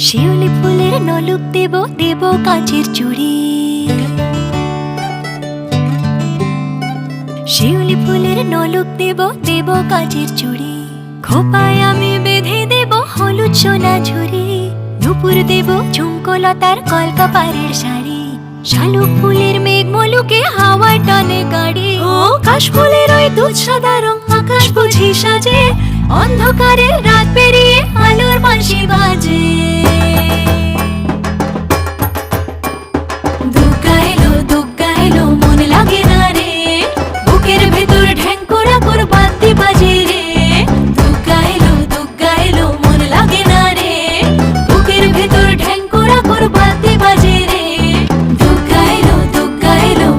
শিউলি ফুলের নলুক দেব দেব কাঁচের চুড়ি, শিউলি ফুলের নলুক দেব দেব কাঁচের চুড়ি। খোপায় আমি বেঁধে দেব হলুদ সোনা ঝুরি, নুপুর দেব ঝুমকোলতার কলকাপাড়ের শাড়ি। শালুক ফুলের মেঘ মলুকে হাওয়া টানে গাড়ি, ও কাশ ফুলের ওই দুধ সাদা রং আকাশ বুঝি সাজে, অন্ধকারের রাত পেরিয়ে আলোর বাঁশি বাজে। দুগ্গা এলো দুগ্গা এলো মন লাগে না রে, বুকের ভেতর ঢ্যাঙ্করা কর বাদ্যি বাজে রে। দুগ্গা এলো মন লাগে না রে, বুকের ভেতর ঢ্যাঙ্করা কর বাদ্যি বাজে রে। দুগ্গা এলো দুগ্গা এলো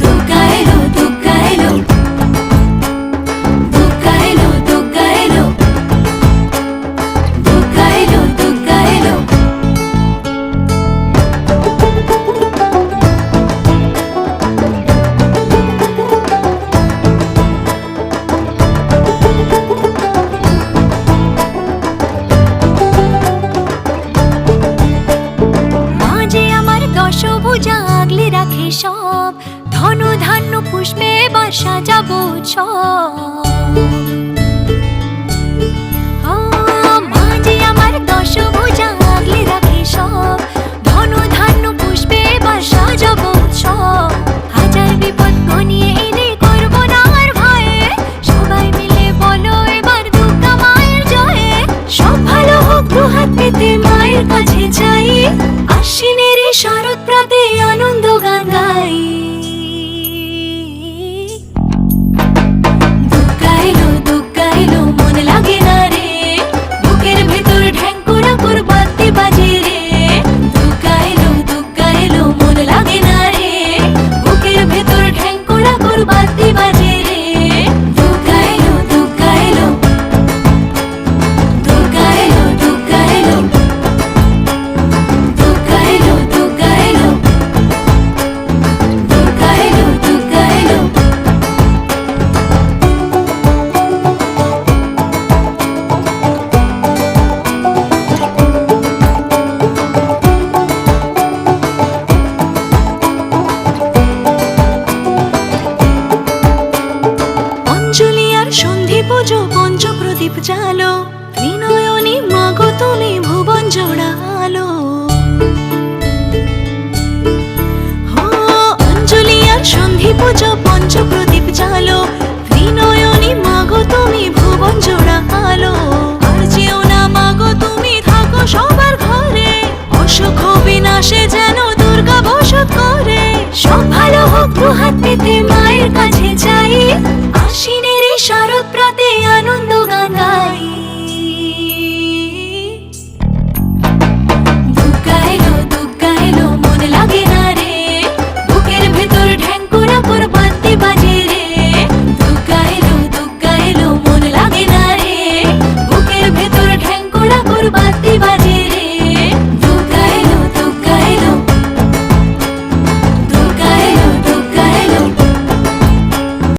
দুগ্গা এলো দুগ্গা এলো দুগ্গা এলো দুগ্গা এলো দুগ্গা এলো দুগ্গা এলো। দশভুজা আগলে রাখে সব, ধন ধান্য পুষ্পে এবার সাজাবো উৎসব। মা যে আমার দশভুজা আগলে রাখে সব, ধন ধান্য পুষ্পে এবার সাজাবো উৎসব। হাজার বিপদ ঘনিয়ে এনে করবো না আর ভয়ে, সবাই মিলে বলো এবার দুর্গা মায়ের জয়ে। সব ভালো হোক দুহাত পেতে মায়ের কাছে যাই, আশ্বিনের শরৎ প্রাতে আনন্দ গান গাই। দুগ্গা এলো মন লাগে না রে, বুকের ভেতর ঢ্যাঙ্করা কর বাদ্যি বাজে রে। দুগ্গা এলো মন লাগে না রে, বুকের ভেতর ঢ্যাঙ্করা কর বাদ্যি বাজে রে। দুগ্গা এলো দুগ্গা এলো দুগ্গা এলো দুগ্গা এলো দুগ্গা এলো দুগ্গা এলো দুগ্গা এলো দুগ্গা এলো। অঞ্জলি আর সন্ধি পুজো পঞ্চ প্রদীপ জালো, ত্রিনয়নী মাগো তুমি ভুবন জোড়ালো। অঞ্জলি আর সন্ধি পুজো পঞ্চ প্রদীপ জালো, ত্রিনয়নী মাগো তুমি ভুবন জোড়ালো। আর যেও না মাগো তুমি থাকো সবার ঘরে, অসুখ বিনাশে যেন দুর্গা বসত করে। সব ভালো হোক দুহাত পেতে মায়ের কাছে যাই, আশ্বিনের শরৎ প্রাতে আনন্দ গান গাই।